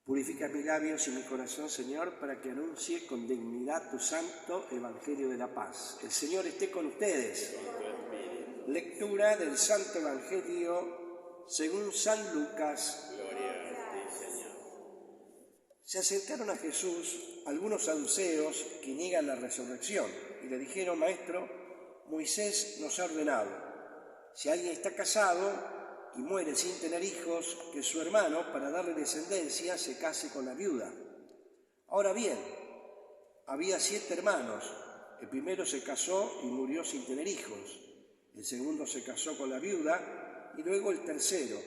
Purifica mis labios y mi corazón, Señor, para que anuncie con dignidad tu santo evangelio de la paz. El Señor esté con ustedes. Lectura del Santo Evangelio según San Lucas. Gloria a ti, Señor. Se acercaron a Jesús algunos saduceos que niegan la resurrección y le dijeron: Maestro, Moisés nos ha ordenado, si alguien está casado y muere sin tener hijos, que su hermano, para darle descendencia, se case con la viuda. Ahora bien, había 7 hermanos. El primero se casó y murió sin tener hijos. El segundo se casó con la viuda y luego el tercero.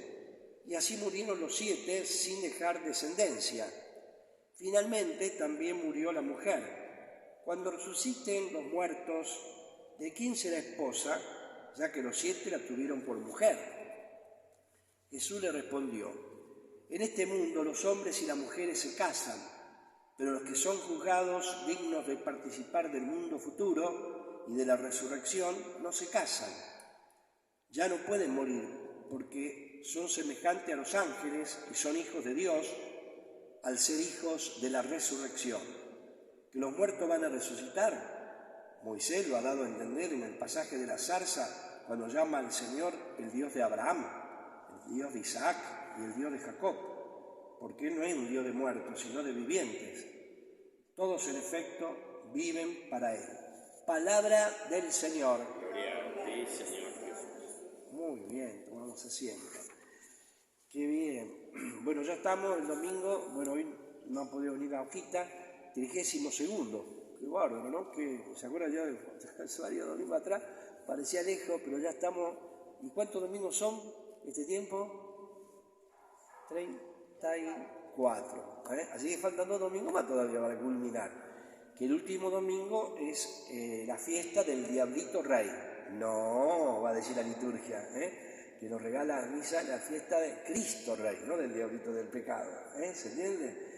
Y así murieron los 7 sin dejar descendencia. Finalmente también murió la mujer. Cuando resuciten los muertos, ¿de quién será esposa, ya que los 7 la tuvieron por mujer? Jesús le respondió: en este mundo los hombres y las mujeres se casan, pero los que son juzgados dignos de participar del mundo futuro y de la resurrección no se casan. Ya no pueden morir, porque son semejantes a los ángeles y son hijos de Dios al ser hijos de la resurrección. ¿Que los muertos van a resucitar? Moisés lo ha dado a entender en el pasaje de la zarza, cuando llama al Señor el Dios de Abraham, el Dios de Isaac y el Dios de Jacob, porque Él no es un Dios de muertos, sino de vivientes. Todos, en efecto, viven para Él. Palabra del Señor. Gloria a ti, Señor Jesús. Muy bien, tomamos asiento. Qué bien. Bueno, ya estamos el domingo. Bueno, hoy no ha podido venir la hojita. 32º. Qué bárbaro, ¿no? Que se acuerda ya de varios domingos atrás. Parecía lejos, pero ya estamos. ¿Y cuántos domingos son este tiempo? 34. Así que faltan 2 domingos más todavía para culminar. Que el último domingo es la fiesta del Diablito Rey. No, va a decir la liturgia, que nos regala a misa la fiesta de Cristo Rey, no del Diablito del pecado. ¿Se entiende?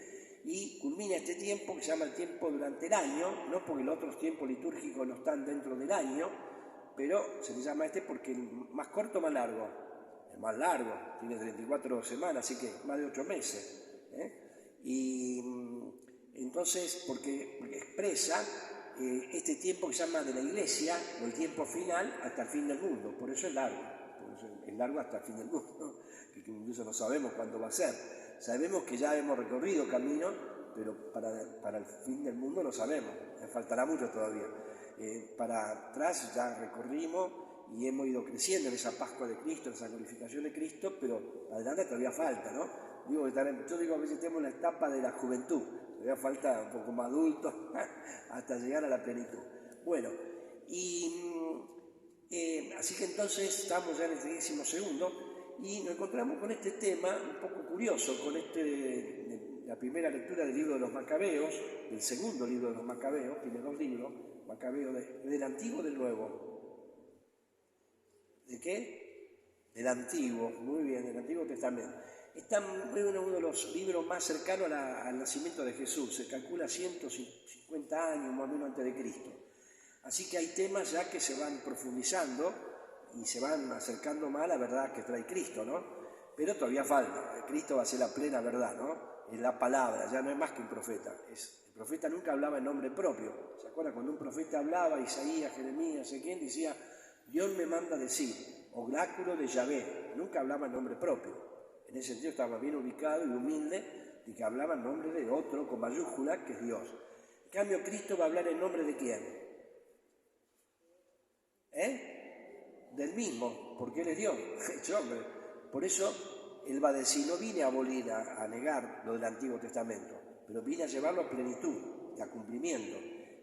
Y culmina este tiempo que se llama el tiempo durante el año, no porque los otros tiempos litúrgicos no están dentro del año, pero se le llama este porque el más corto, más largo. El más largo, tiene 34 semanas, así que más de 8 meses. Y entonces, porque expresa este tiempo que se llama de la Iglesia, o el tiempo final hasta el fin del mundo, por eso es largo. Es largo hasta el fin del mundo, ¿no? Que incluso no sabemos cuándo va a ser. Sabemos que ya hemos recorrido camino, pero para el fin del mundo no sabemos, faltará mucho todavía. Para atrás ya recorrimos y hemos ido creciendo en esa Pascua de Cristo, en esa glorificación de Cristo, pero adelante todavía falta, ¿no? Yo digo a veces estamos en la etapa de la juventud, todavía falta un poco más adulto hasta llegar a la plenitud. Bueno, y así que entonces estamos ya en el 32º y nos encontramos con este tema un poco curioso, con la primera lectura del libro de los Macabeos, del segundo libro de los Macabeos, tiene 2 libros, Macabeo del Antiguo y del Nuevo. ¿De qué? Del Antiguo, muy bien, del Antiguo Testamento. Está uno de los libros más cercanos al nacimiento de Jesús, se calcula 150 años más o menos antes de Cristo. Así que hay temas ya que se van profundizando y se van acercando más a la verdad que trae Cristo, ¿no? Pero todavía falta, Cristo va a ser la plena verdad, ¿no? Es la palabra, ya no es más que un profeta. El profeta nunca hablaba en nombre propio. ¿Se acuerdan? Cuando un profeta hablaba, Isaías, Jeremías, no sé quién, decía: Dios me manda decir, oráculo de Yahvé. Nunca hablaba en nombre propio. En ese sentido estaba bien ubicado y humilde, y que hablaba en nombre de otro, con mayúscula, que es Dios. En cambio, Cristo va a hablar en nombre de ¿quién? Del mismo, porque Él es Dios, hecho hombre. Por eso Él va a decir: no vine a abolir, a negar lo del Antiguo Testamento, pero vine a llevarlo a plenitud, a cumplimiento.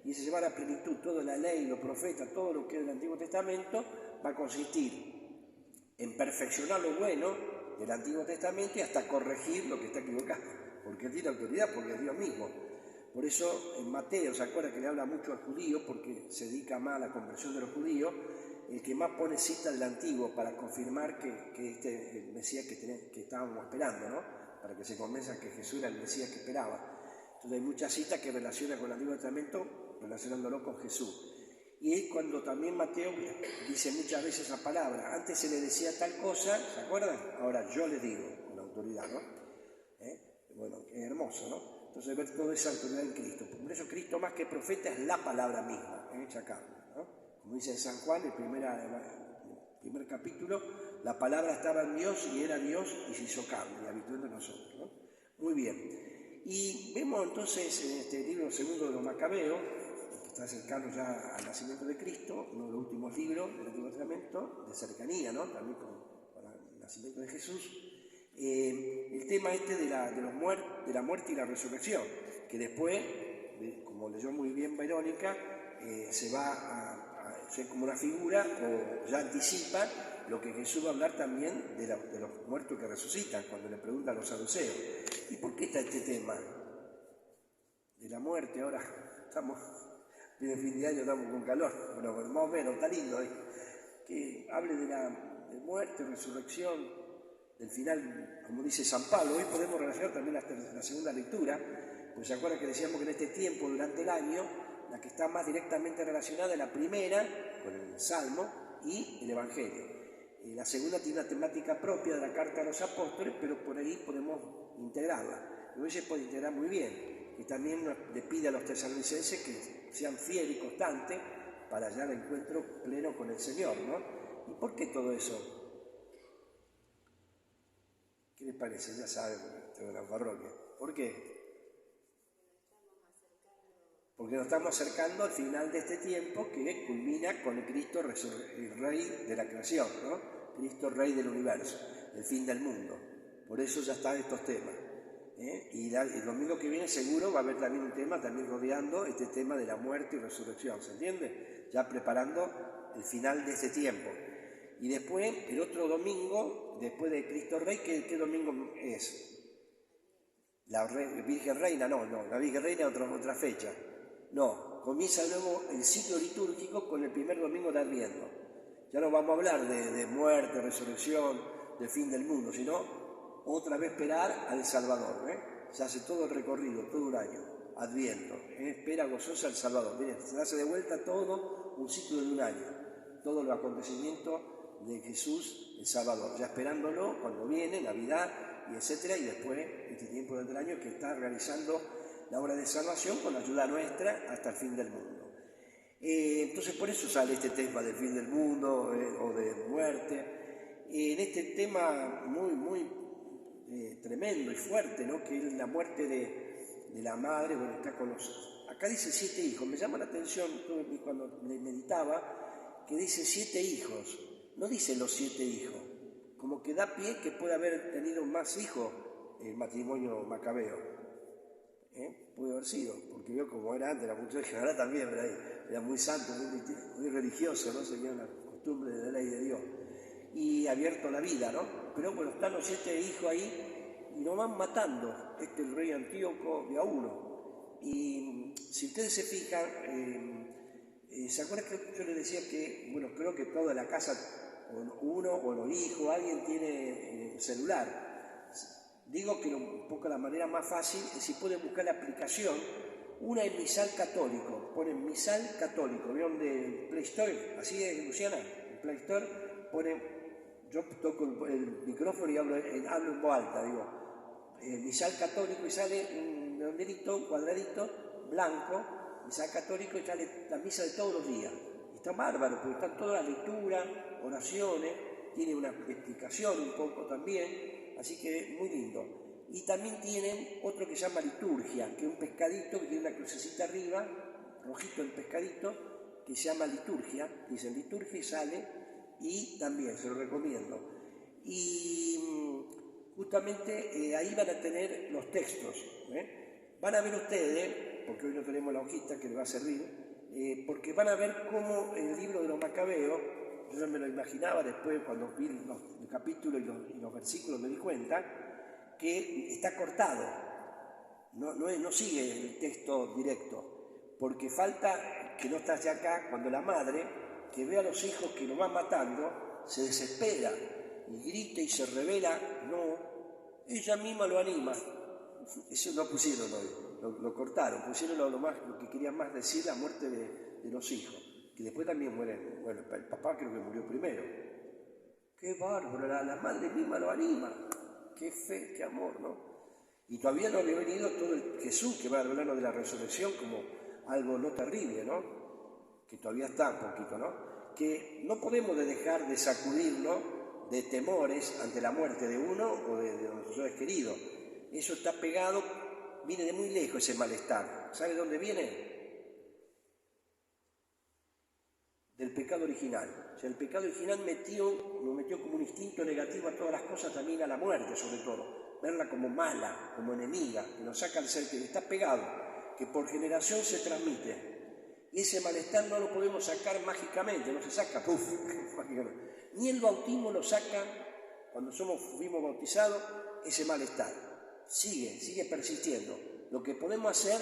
Y ese llevar a plenitud toda la ley, los profetas, todo lo que es del Antiguo Testamento, va a consistir en perfeccionar lo bueno del Antiguo Testamento y hasta corregir lo que está equivocado, porque Él tiene autoridad, porque es Dios mismo. Por eso en Mateo, ¿se acuerda que le habla mucho al judío, porque se dedica más a la conversión de los judíos? El que más pone cita del Antiguo para confirmar que este es el Mesías que estábamos esperando, ¿no? Para que se convenza que Jesús era el Mesías que esperaba. Entonces hay muchas citas que relaciona con el Antiguo Testamento, relacionándolo con Jesús. Y es cuando también Mateo dice muchas veces esa palabra. Antes se le decía tal cosa, ¿se acuerdan? Ahora yo le digo, con autoridad, ¿no? Bueno, es hermoso, ¿no? Entonces ver toda esa autoridad en Cristo. Por eso Cristo más que profeta es la palabra misma, hecha carne, ¿no? Como dice en San Juan, el primer capítulo, la palabra estaba en Dios y era Dios y se hizo carne y habitó entre nosotros, ¿no? Muy bien. Y vemos entonces en este libro segundo de los Macabeos, que está cercano ya al nacimiento de Cristo, uno de los últimos libros del Antiguo Testamento, de cercanía, ¿no? También con el nacimiento de Jesús. El tema este de la muerte y la resurrección, que después, como leyó muy bien Verónica, se va a ser como una figura o ya anticipa lo que Jesús va a hablar también de los muertos que resucitan, cuando le preguntan a los saduceos. ¿Y por qué está este tema de la muerte? Ahora estamos, en fin de año estamos con calor, bueno, más o menos, está lindo que hable de muerte, resurrección, del final, como dice San Pablo. Hoy podemos relacionar también la segunda lectura, pues se acuerdan que decíamos que en este tiempo, durante el año, la que está más directamente relacionada es la primera, con el Salmo y el Evangelio. La segunda tiene una temática propia de la Carta a los Apóstoles, pero por ahí podemos integrarla. Luego se puede integrar muy bien, y también le pide a los tesalonicenses que sean fieles y constantes para hallar el encuentro pleno con el Señor, ¿no? ¿Y por qué todo eso? ¿Qué les parece? Ya saben, tengo la parroquia. ¿Por qué? Porque nos estamos acercando al final de este tiempo que culmina con el Cristo, el Rey de la creación, ¿no? Cristo, Rey del universo, el fin del mundo. Por eso ya están estos temas. Y el domingo que viene seguro va a haber también un tema, también rodeando este tema de la muerte y resurrección, ¿se entiende? Ya preparando el final de este tiempo. Y después, el otro domingo, después de Cristo Rey, ¿qué domingo es? La Virgen Reina, no, la Virgen Reina es otra fecha. No, comienza luego el ciclo litúrgico con el primer domingo de Adviento. Ya no vamos a hablar de muerte, resurrección, del fin del mundo, sino otra vez esperar al Salvador. Se hace todo el recorrido, todo un año, Adviento. Espera gozosa al Salvador. Miren, se hace de vuelta todo un ciclo de un año, todos los acontecimientos de Jesús, el Salvador, ya esperándolo cuando viene, Navidad, y etcétera, y después este tiempo del año que está realizando la obra de salvación con la ayuda nuestra hasta el fin del mundo. Entonces por eso sale este tema del fin del mundo o de muerte. En este tema muy tremendo y fuerte, ¿no? Que es la muerte de la madre. Bueno, está con acá dice 7 hijos, me llama la atención cuando meditaba que dice 7 hijos, no dice los 7 hijos, como que da pie que puede haber tenido más hijos el matrimonio macabeo. Puede haber sido, porque yo como era antes, la mujer general también, era muy santo, muy religioso, ¿no? Seguía una costumbre de la ley de Dios. Y abierto a la vida, ¿no? Pero bueno, están los 7 hijos ahí y nos van matando. El rey Antíoco de a uno. Y si ustedes se fijan, ¿se acuerdan que yo les decía que, bueno, creo que toda la casa, uno o los hijos, alguien tiene celular? Digo que un poco la manera más fácil es si pueden buscar la aplicación. Una es Misal Católico, ponen Misal Católico, ¿vieron de Play Store? Así es, Luciana, en Play Store ponen, yo toco el micrófono y hablo en voz alta, digo, Misal Católico, y sale un redondelito, un cuadradito, blanco, Misal Católico, y sale la misa de todos los días. Y está bárbaro, porque están todas las lecturas, oraciones, tiene una explicación un poco también. Así que muy lindo. Y también tienen otro que se llama liturgia, que es un pescadito que tiene una crucecita arriba, rojito el pescadito, que se llama liturgia. Dicen liturgia y sale, y también se lo recomiendo. Y justamente ahí van a tener los textos. Van a ver ustedes, porque hoy no tenemos la hojita que les va a servir, porque van a ver cómo el libro de los Macabeos, yo ya me lo imaginaba después cuando vi el capítulo y los versículos me di cuenta que está cortado, no sigue el texto directo, porque falta que no está ya acá cuando la madre, que ve a los hijos que lo van matando, se desespera y grita y se revela, no, ella misma lo anima. Eso no pusieron hoy, lo cortaron, pusieron lo que querían más decir, la muerte de los hijos. Que después también mueren, bueno, el papá creo que murió primero. Qué bárbaro, la madre misma lo anima, qué fe, qué amor, ¿no? Y todavía no había venido todo el Jesús, que va a hablarnos de la resurrección como algo no terrible, ¿no? Que todavía está un poquito, ¿no? Que no podemos dejar de sacudirnos de temores ante la muerte de uno o de nuestros seres queridos. Eso está pegado, viene de muy lejos ese malestar. ¿Sabe dónde viene? Del pecado original. O sea, el pecado original nos metió como un instinto negativo a todas las cosas, también a la muerte sobre todo. Verla como mala, como enemiga, que nos saca al ser que está pegado, que por generación se transmite. Y ese malestar no lo podemos sacar mágicamente, no se saca, ¡puf! Ni el bautismo lo saca, cuando fuimos bautizados, ese malestar. Sigue persistiendo. Lo que podemos hacer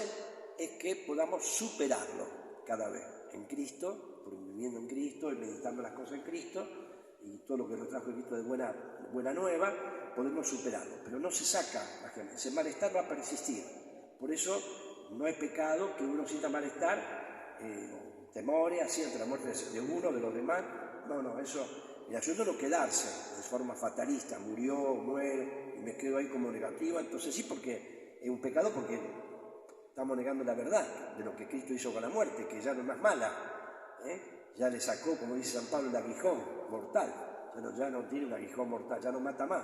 es que podamos superarlo cada vez en Cristo, viviendo en Cristo y meditando las cosas en Cristo y todo lo que nos trajo Cristo de buena nueva, podemos superarlo. Pero no se saca, ese malestar va a persistir. Por eso no es pecado que uno sienta malestar, temores, así ante la muerte de uno, de los demás. No, eso, el asunto no quedarse de forma fatalista, muere y me quedo ahí como negativo. Entonces sí, porque es un pecado, porque estamos negando la verdad de lo que Cristo hizo con la muerte, que ya no es más mala. Ya le sacó, como dice San Pablo, el aguijón mortal. Ya no tiene un aguijón mortal, ya no mata más.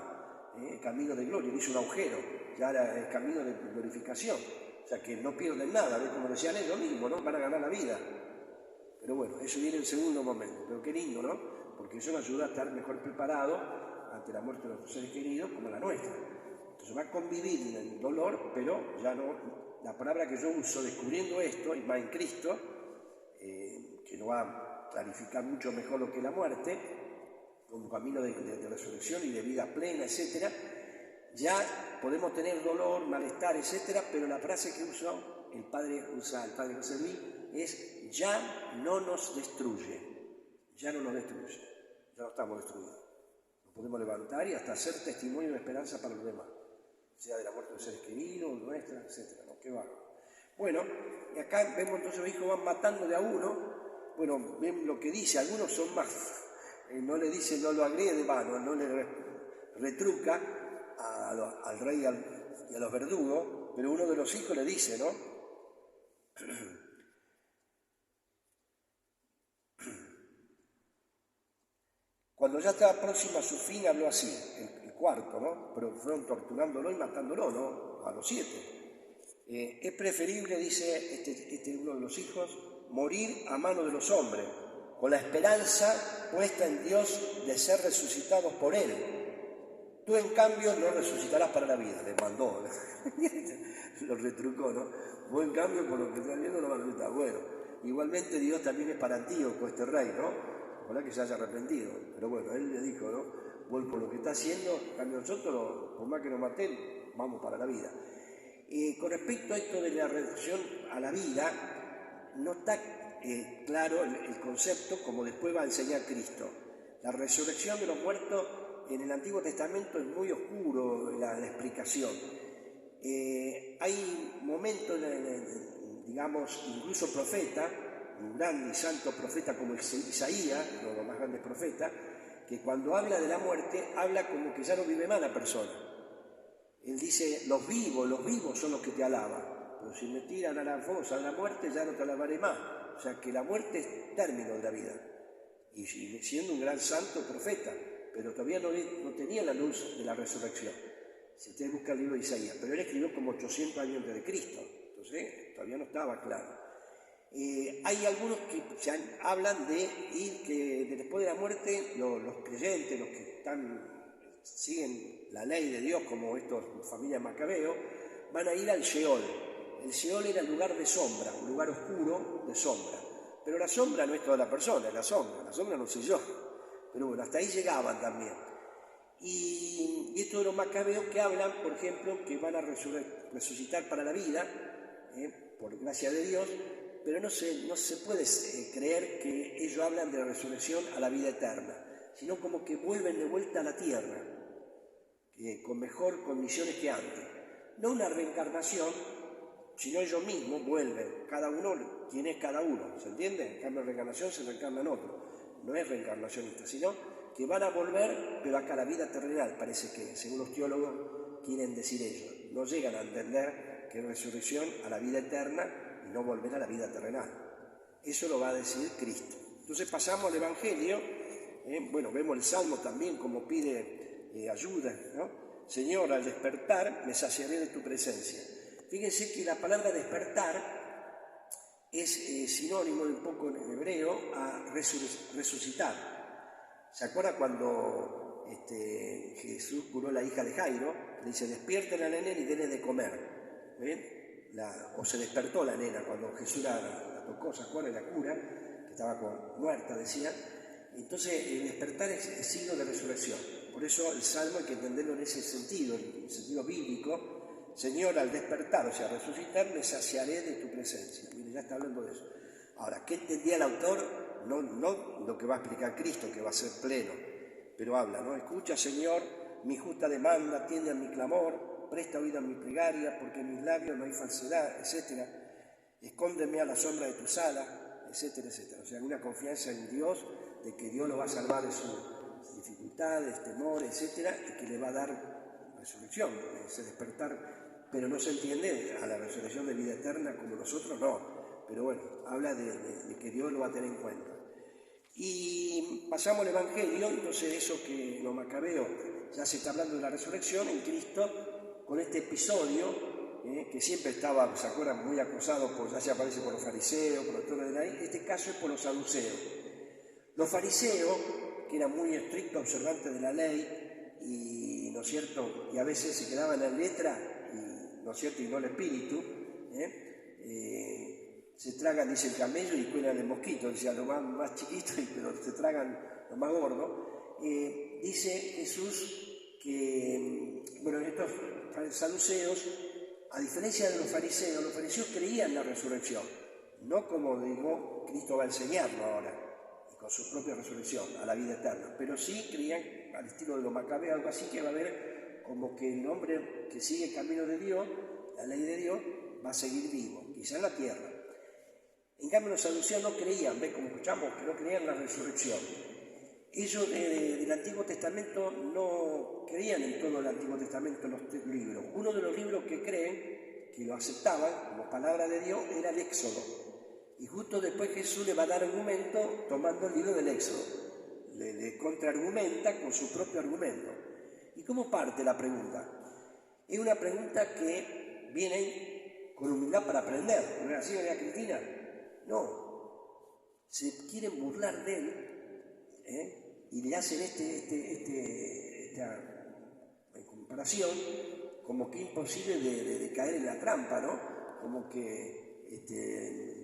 Camino de gloria, le hizo un agujero, ya era el camino de glorificación. O sea que no pierden nada, como decían ellos mismos, ¿no? Van a ganar la vida. Pero bueno, eso viene en segundo momento. Pero qué lindo, ¿no? Porque eso nos ayuda a estar mejor preparados ante la muerte de nuestros seres queridos como la nuestra. Entonces va a convivir en el dolor, pero ya no. La palabra que yo uso descubriendo esto, y más en Cristo, que nos va a clarificar mucho mejor lo que es la muerte, como camino de resurrección y de vida plena, etcétera, ya podemos tener dolor, malestar, etcétera, pero la frase que el padre José Luis es: ya no nos destruye, ya no estamos destruidos. Nos podemos levantar y hasta ser testimonio de esperanza para los demás, sea de la muerte de seres queridos, nuestra, etcétera, ¿no? Qué bárbaro. Bueno, y acá vemos entonces los hijos van matando de a uno. Bueno, ven lo que dice, algunos son más, no le dice, no lo agrede, no le retruca al rey y a los verdugos, pero uno de los hijos le dice, ¿no? Cuando ya estaba próximo a su fin habló así, el cuarto, ¿no? Pero fueron torturándolo y matándolo, ¿no? A los 7. Es preferible, dice uno de los hijos, morir a mano de los hombres, con la esperanza puesta en Dios de ser resucitados por Él. Tú, en cambio, no resucitarás para la vida. Le mandó, lo retrucó, ¿no? Vos, en cambio, por lo que estás viendo, no vas a resucitar. Bueno, igualmente Dios también es para Antíoco, este rey, ¿no? Ojalá que se haya arrepentido. Pero bueno, él le dijo, ¿no? Vos, por lo que está haciendo, en cambio nosotros, por más que nos maten, vamos para la vida. Con respecto a esto de la reducción a la vida, no está claro el concepto como después va a enseñar Cristo. La resurrección de los muertos en el Antiguo Testamento es muy oscuro la explicación. Hay momentos, digamos, incluso profeta, un gran y santo profeta como Isaías, uno de los más grandes profetas, que cuando habla de la muerte, habla como que ya no vive más la persona. Él dice, los vivos son los que te alaban, pero si me tiran a la fosa, a la muerte, ya no te alabaré más. O sea que la muerte es término de la vida. Y sigue siendo un gran santo profeta, pero todavía no tenía la luz de la resurrección. Si ustedes buscan el libro de Isaías, pero él escribió como 800 años antes de Cristo, entonces todavía no estaba claro. Hay algunos que hablan de ir que después de la muerte los creyentes, los que siguen la ley de Dios, como estos familias Macabeo, van a ir al Sheol. El Sheol era el lugar de sombra, un lugar oscuro de sombra. Pero la sombra no es toda la persona, es la sombra no soy yo. Pero bueno, hasta ahí llegaban también. Y esto de los Macabeos que hablan, por ejemplo, que van a resucitar para la vida, por gracia de Dios, pero no se puede creer que ellos hablan de la resurrección a la vida eterna, sino como que vuelven de vuelta a la tierra, con mejor condiciones que antes. No una reencarnación, sino ellos mismos vuelven, cada uno, quien es cada uno, ¿se entiende? En cambio, reencarnación se reencarna en otro, no es reencarnacionista, sino que van a volver, pero acá a la vida terrenal, parece que, según los teólogos, quieren decir ellos. No llegan a entender que es resurrección a la vida eterna y no volver a la vida terrenal. Eso lo va a decir Cristo. Entonces pasamos al Evangelio. Bueno, vemos el Salmo también como pide ayuda, ¿no? Señor, al despertar me saciaré de tu presencia. Fíjense que la palabra despertar es sinónimo un poco en hebreo a resucitar. ¿Se acuerda cuando Jesús curó a la hija de Jairo? Le dice, despierten a la nena y denle de comer. ¿Ven? O se despertó la nena cuando Jesús la tocó, ¿se acuerda? La cura, que estaba muerta, decía. Entonces, el despertar es signo de resurrección. Por eso el Salmo hay que entenderlo en ese sentido, en el sentido bíblico. Señor, al despertar, o sea, resucitar, me saciaré de tu presencia. Mire, ya está hablando de eso. Ahora, ¿qué entendía el autor? No lo que va a explicar Cristo, que va a ser pleno, pero habla, ¿no? Escucha, Señor, mi justa demanda, atiende a mi clamor, presta oído a mi plegaria, porque en mis labios no hay falsedad, etc. Escóndeme a la sombra de tus alas, etcétera, etcétera. O sea, una confianza en Dios, de que Dios lo va a salvar de sus dificultades, temores, etcétera, y que le va a dar resurrección, ese despertar, pero no se entiende a la resurrección de vida eterna como nosotros, no, pero bueno, habla de que Dios lo va a tener en cuenta. Y pasamos al Evangelio. Entonces eso que los macabeos ya se está hablando de la resurrección en Cristo, con este episodio que siempre estaba, ¿se acuerdan?, muy acosado, ya se aparece por los fariseos, por los doctores de la ley. Este caso es por los saduceos. Los fariseos, que eran muy estrictos observantes de la ley, y, ¿no es cierto?, y a veces se quedaban en letra, y, ¿no es cierto?, y no el espíritu, se tragan, dice, el camello y cuelan el mosquito, dice, a lo más chiquito, pero se tragan lo más gordo. Dice Jesús que, bueno, estos saduceos, a diferencia de los fariseos creían en la resurrección, no como digo, Cristo va a enseñarlo ahora, con su propia resurrección a la vida eterna, pero sí creían, al estilo de los macabeos, algo así, que va a haber como que el hombre que sigue el camino de Dios, la ley de Dios, va a seguir vivo, quizá en la tierra. En cambio los saduceos no creían, ¿ves? Como escuchamos, que no creían en la resurrección. Ellos del Antiguo Testamento no creían en todo el Antiguo Testamento, en los libros. Uno de los libros que creen, que lo aceptaban como palabra de Dios, era el Éxodo. Y justo después Jesús le va a dar argumento tomando el libro del Éxodo. Le contraargumenta con su propio argumento. ¿Y cómo parte la pregunta? Es una pregunta que viene con humildad para aprender. ¿No es así, María Cristina? No. Se quieren burlar de él, y le hacen esta comparación como que imposible de caer en la trampa, ¿no? Como que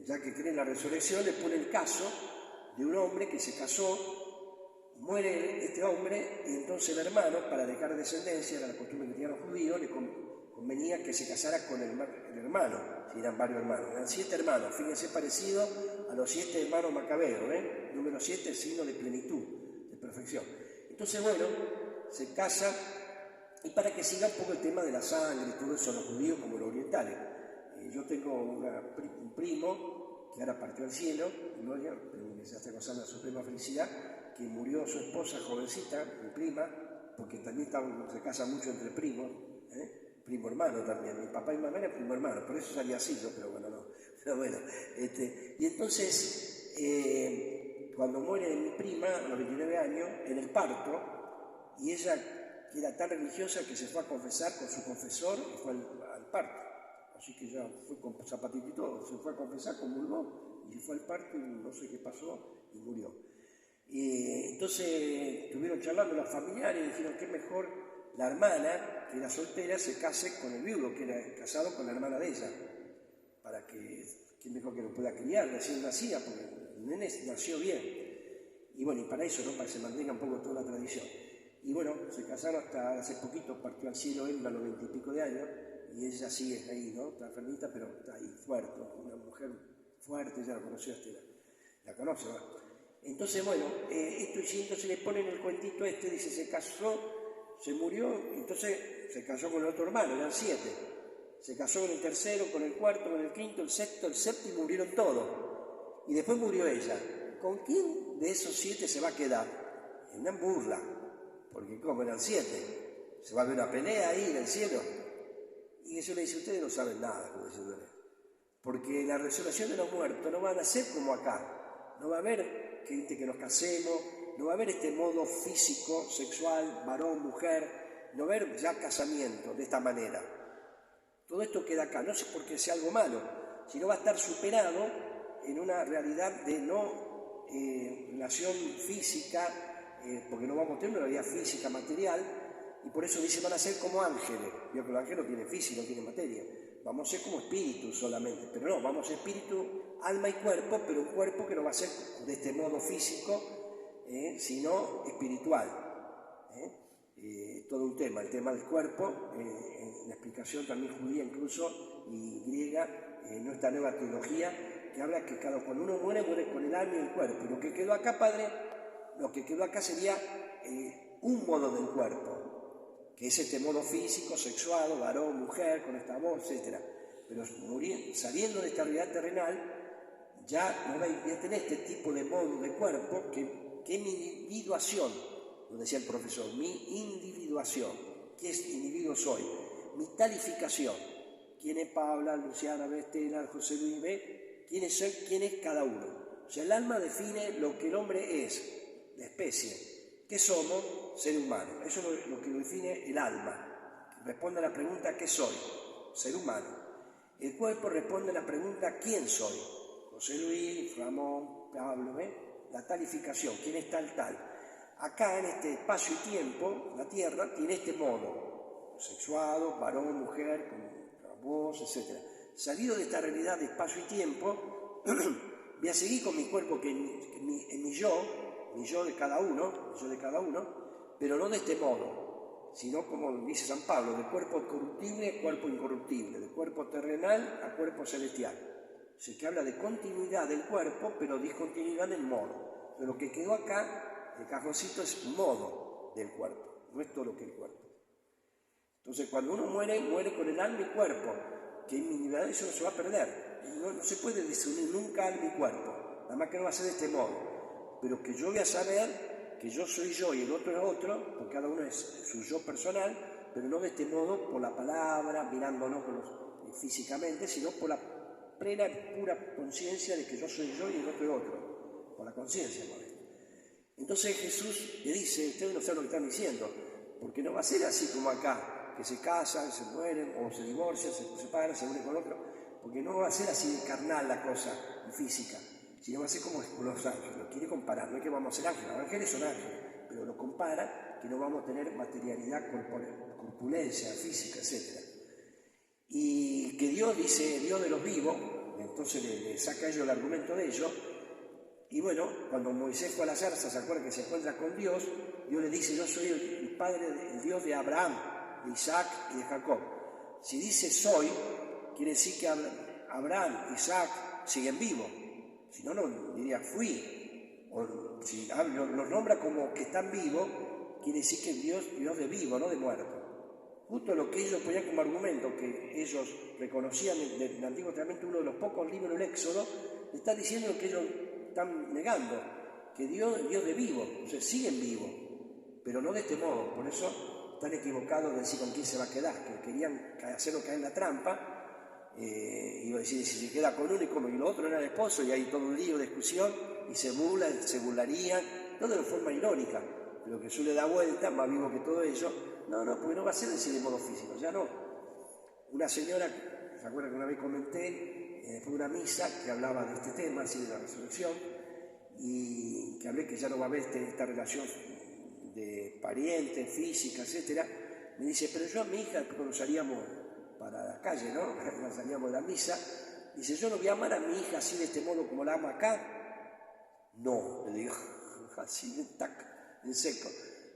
ya que cree en la resurrección, le pone el caso de un hombre que se casó, muere este hombre, y entonces el hermano, para dejar descendencia, era la costumbre que tenían los judíos, le convenía que se casara con el hermano, si eran varios hermanos, eran 7 hermanos, fíjense, parecido a los 7 hermanos macabeos, número 7 es signo de plenitud, de perfección. Entonces, bueno, se casa, y para que siga un poco el tema de la sangre y todo eso, los judíos como los orientales. Yo tengo un primo que ahora partió al cielo, gloria, pero que se hace gozar la suprema felicidad, que murió su esposa jovencita, mi prima, porque también se casa mucho entre primos, primo hermano también. Mi papá y mamá eran primo hermano, por eso salía así, ¿no? Pero bueno, no. Pero bueno, y entonces, cuando muere mi prima, a los 29 años, en el parto, y ella era tan religiosa que se fue a confesar con su confesor y fue al parto. Así que ya fue con zapatito y todo, se fue a confesar, comulgó, y fue al parto y no sé qué pasó, y murió. Y entonces estuvieron charlando los familiares y dijeron que mejor la hermana, que era soltera, se case con el viudo, que era casado con la hermana de ella, para que mejor que lo pueda criar, recién nacida, porque el nene nació bien. Y bueno, y para eso, ¿no? Para que se mantenga un poco toda la tradición. Y bueno, se casaron hasta hace poquito, partió al cielo él a los 20 y pico de años, y ella sigue ahí, ¿no? Está enfermita, pero está ahí fuerte, una mujer fuerte, ya la conoció Estela, la conoce, ¿no? Entonces, bueno, esto y entonces le ponen el cuentito dice, se casó, se murió, entonces se casó con el otro hermano, eran 7. Se casó con el tercero, con el cuarto, con el quinto, el sexto, el séptimo, murieron todos. Y después murió ella. ¿Con quién de esos 7 se va a quedar? En una burla, porque como eran 7. se va a ver una pelea ahí en el cielo. Y Jesús le dice, ustedes no saben nada, como diciéndole, porque la resurrección de los muertos no van a ser como acá. No va a haber gente que nos casemos, no va a haber este modo físico, sexual, varón, mujer, no va a haber ya casamiento de esta manera. Todo esto queda acá, no es porque sea algo malo, sino va a estar superado en una realidad de no relación física, porque no vamos a tener una realidad física, material, y por eso dice, van a ser como ángeles. Vio que los ángeles no tienen física, no tienen materia. Vamos a ser como espíritus solamente, pero no, vamos a ser espíritu, alma y cuerpo, pero un cuerpo que no va a ser de este modo físico, sino espiritual. Todo un tema, el tema del cuerpo, la explicación también judía incluso y griega, nuestra nueva teología, que habla que cuando uno muere, muere con el alma y el cuerpo. Y lo que quedó acá, Padre, lo que quedó acá sería un modo del cuerpo, que es este modo físico, sexual, varón, mujer, con esta voz, etc. Pero saliendo de esta realidad terrenal, ya no voy a tener este tipo de modo de cuerpo, que es mi individuación, lo decía el profesor, mi individuación, ¿qué es individuo soy? Mi talificación, ¿quién es Paula, Luciana, Estela, José Luis B? ¿Quién es cada uno? O sea, el alma define lo que el hombre es, de especie. ¿Qué somos? Ser humano. Eso es lo que lo define el alma. Responde a la pregunta ¿qué soy? Ser humano. El cuerpo responde a la pregunta ¿quién soy? José Luis, Ramón, Pablo, la talificación, ¿quién es tal? Acá en este espacio y tiempo, la Tierra tiene este modo, sexuado, varón, mujer, con voz, etc. Salido de esta realidad de espacio y tiempo, voy a seguir con mi cuerpo en mi yo de cada uno, pero no de este modo, sino como dice San Pablo, de cuerpo corruptible a cuerpo incorruptible, de cuerpo terrenal a cuerpo celestial. O sea, que habla de continuidad del cuerpo, pero discontinuidad del modo. Pero lo que quedó acá, el cajoncito, es modo del cuerpo, no es todo lo que es el cuerpo. Entonces, cuando uno muere, muere con el alma y cuerpo, que en mi individualidad eso no se va a perder. No se puede desunir nunca alma y cuerpo, nada más que no va a ser de este modo. Pero que yo voy a saber que yo soy yo y el otro es otro, porque cada uno es su yo personal, pero no de este modo por la palabra, mirándonos físicamente, sino por la plena y pura conciencia de que yo soy yo y el otro es otro, por la conciencia. Entonces Jesús le dice, ustedes no saben lo que están diciendo, porque no va a ser así como acá, que se casan, se mueren, o se divorcian, se separan, se unen con otro, porque no va a ser así de carnal la cosa física, sino va a ser como los ángeles. Lo quiere comparar, no es que vamos a ser ángeles, los ángeles son ángeles, pero lo compara que no vamos a tener materialidad, corpulencia física, etc. Y que Dios dice, Dios de los vivos, entonces le saca a ellos el argumento de ellos. Y bueno, cuando Moisés fue a la zarza, se acuerda que se encuentra con Dios, Dios le dice, yo soy el padre, el Dios de Abraham, de Isaac y de Jacob. Si dice soy, quiere decir que Abraham, Isaac siguen vivos. Si no, no diría fui. O si los nombra como que están vivos, quiere decir que Dios de vivo, no de muerto. Justo lo que ellos ponían como argumento, que ellos reconocían del Antiguo Testamento, uno de los pocos libros del Éxodo, está diciendo que ellos están negando que Dios es Dios de vivo, o sea, siguen vivos, pero no de este modo. Por eso están equivocados de decir con quién se va a quedar, que querían hacerlo caer en la trampa, y decir si se queda con uno y lo otro era el esposo, y hay todo un lío de discusión, y se burlarían, todo de forma irónica, pero que Jesús le da vuelta, más vivo que todo ello, no, porque no va a ser decir de modo físico, ya no. Una señora, ¿se acuerdan que una vez comenté? Fue una misa que hablaba de este tema, así de la resurrección, y que hablé que ya no va a haber esta relación de parientes, física, etc. Me dice, pero yo a mi hija, cuando salíamos para la calle, ¿no? Cuando salíamos de la misa, dice, yo no voy a amar a mi hija así de este modo como la ama acá. No, le digo, así en seco.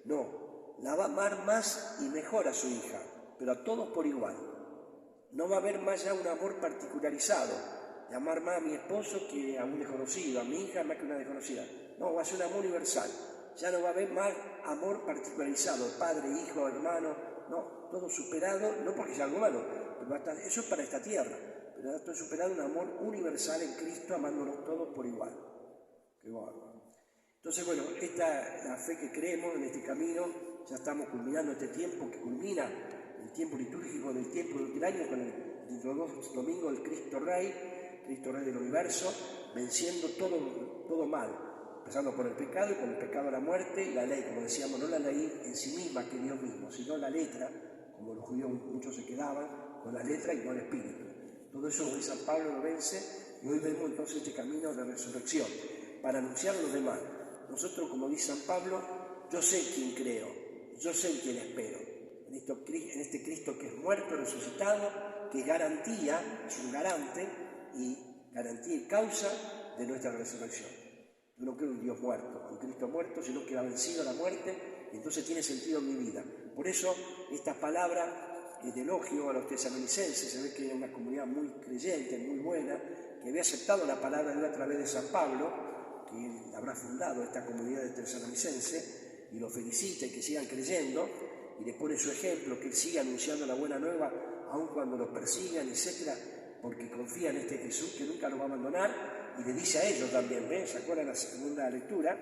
No, la va a amar más y mejor a su hija, pero a todos por igual. No va a haber más ya un amor particularizado, de amar más a mi esposo que a un desconocido, a mi hija más que a una desconocida. No, va a ser un amor universal. Ya no va a haber más amor particularizado, padre, hijo, hermano, no, todo superado, no porque sea algo malo, pero eso es para esta tierra, pero esto es superado un amor universal en Cristo, amándonos todos por igual. Qué bárbaro. Entonces, bueno, esta la fe que creemos en este camino ya estamos culminando este tiempo que culmina el tiempo litúrgico del tiempo del año con dentro de 2 domingos el Cristo Rey del universo, venciendo todo mal, empezando por el pecado y con el pecado la muerte y la ley, como decíamos, no la ley en sí misma que Dios mismo, sino la letra, como los judíos muchos se quedaban con la letra y no el espíritu. Todo eso hoy San Pablo lo vence y hoy vemos entonces este camino de resurrección para anunciar a los demás. Nosotros, como dice San Pablo, yo sé en quién creo, yo sé en quién espero, en este Cristo que es muerto, resucitado, que es garantía, es un garante y garantía y causa de nuestra resurrección. Yo no creo en un Dios muerto, en Cristo muerto, sino que ha vencido la muerte y entonces tiene sentido en mi vida. Por eso esta palabra de elogio a los tesalonicenses, se ve que era una comunidad muy creyente, muy buena, que había aceptado la palabra de Dios a través de San Pablo, que él habrá fundado esta comunidad de tesalonicenses, y lo felicita y que sigan creyendo, y le pone su ejemplo, que él siga anunciando la buena nueva, aun cuando los persigan, etcétera, porque confía en este Jesús que nunca los va a abandonar, y le dice a ellos también, ¿ven? ¿Se acuerdan la segunda lectura?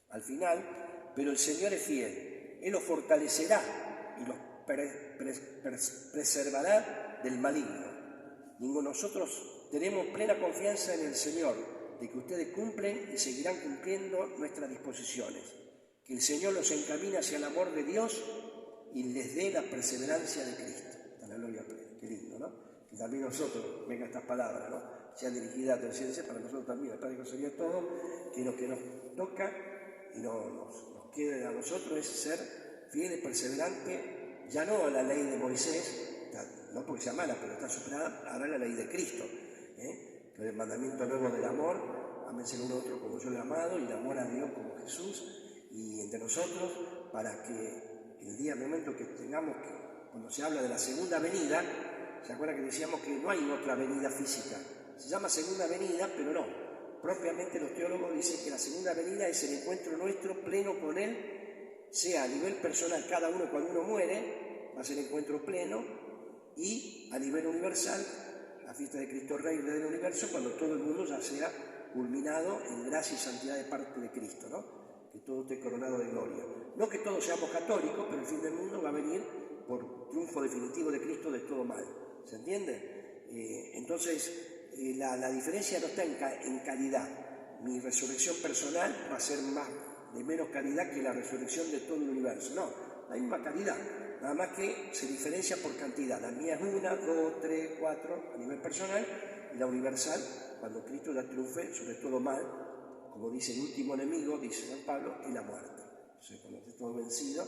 Al final, pero el Señor es fiel, Él los fortalecerá y los preservará del maligno. Nosotros tenemos plena confianza en el Señor, de que ustedes cumplen y seguirán cumpliendo nuestras disposiciones, que el Señor los encamina hacia el amor de Dios y les dé la perseverancia de Cristo. A la gloria plena. Qué lindo, ¿no? Que también nosotros, venga estas palabras, ¿no? Sean dirigidas a tercera para nosotros también. El Padre conseguía todo, que lo que nos toca y nos quede a nosotros es ser fieles, perseverantes, ya no a la ley de Moisés, no porque sea mala, pero está superada ahora la ley de Cristo, que es el mandamiento nuevo del amor, ámense el uno a otro como yo le he amado, y el amor a Dios como Jesús, y entre nosotros, para que el día, el momento que tengamos que, cuando se habla de la segunda venida, ¿se acuerdan que decíamos que no hay otra venida física? Se llama segunda venida, pero no. Propiamente los teólogos dicen que la segunda venida es el encuentro nuestro pleno con Él, sea a nivel personal, cada uno cuando uno muere, va a ser encuentro pleno, y a nivel universal, la fiesta de Cristo Rey del universo, cuando todo el mundo ya sea culminado en gracia y santidad de parte de Cristo, ¿no? Que todo esté coronado de gloria. No que todos seamos católicos, pero el fin del mundo va a venir por triunfo definitivo de Cristo de todo mal. ¿Se entiende? Entonces, la diferencia no está en calidad. Mi resurrección personal va a ser de menos calidad que la resurrección de todo el universo. No, la misma calidad, nada más que se diferencia por cantidad. La mía es 1, 2, 3, 4 a nivel personal, y la universal, cuando Cristo ya triunfe sobre todo mal, como dice el último enemigo, dice San Pablo, es la muerte. Entonces, cuando esté todo vencido,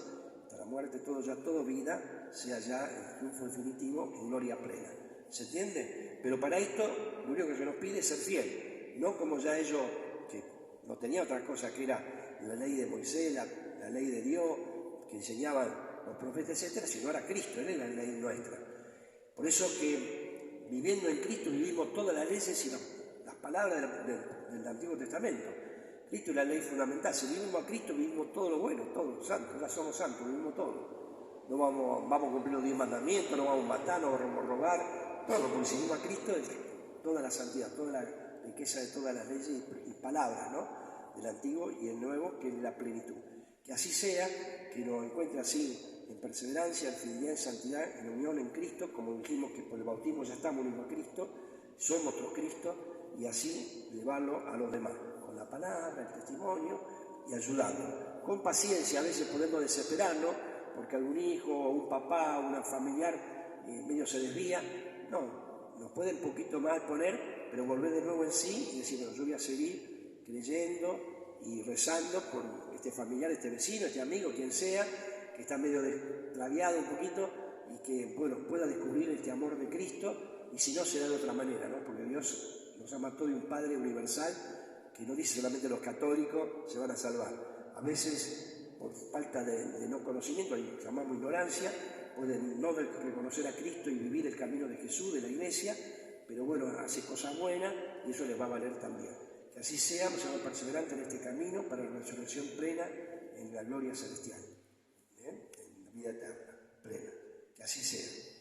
hasta la muerte, todo vida, sea ya el triunfo definitivo en gloria plena. ¿Se entiende? Pero para esto, lo único que se nos pide es ser fiel, no como ya ellos, que no tenían otra cosa que era la ley de Moisés, la ley de Dios, que enseñaban los profetas, etcétera, sino era Cristo, Él es la ley nuestra. Por eso que viviendo en Cristo vivimos todas las leyes y las palabras del Antiguo Testamento. Cristo es la ley fundamental. Si vivimos a Cristo, vivimos todo lo bueno, todo lo santo, ya somos santos, vivimos todo. No vamos a cumplir los 10 mandamientos, no vamos a matar, no vamos a robar, todo, porque si vivimos a Cristo es toda la santidad, toda la riqueza de todas las leyes y palabras, ¿no? Del Antiguo y el Nuevo, que es la plenitud. Que así sea, que nos encuentre así en perseverancia, en fidelidad, en santidad, en unión en Cristo, como dijimos que por el bautismo ya estamos unidos a Cristo, somos otro Cristo, y así llevarlo a los demás, con la palabra, el testimonio y ayudando. Con paciencia, a veces podemos desesperarnos, porque algún hijo, o un papá, o un familiar medio se desvía. No, nos puede un poquito más poner, pero volver de nuevo en sí y decir, bueno, yo voy a seguir creyendo y rezando por este familiar, este vecino, este amigo, quien sea, que está medio extraviado un poquito y que, bueno, pueda descubrir este amor de Cristo, y si no, será de otra manera, ¿no? Porque Dios nos ama a todos, y un Padre universal que no dice solamente los católicos se van a salvar. A veces, por falta de no conocimiento, y llamamos ignorancia, pueden no reconocer a Cristo y vivir el camino de Jesús, de la Iglesia, pero bueno, hace cosas buenas y eso les va a valer también. Que así seamos perseverantes en este camino para la resurrección plena en la gloria celestial, en la vida eterna plena. Que así sea.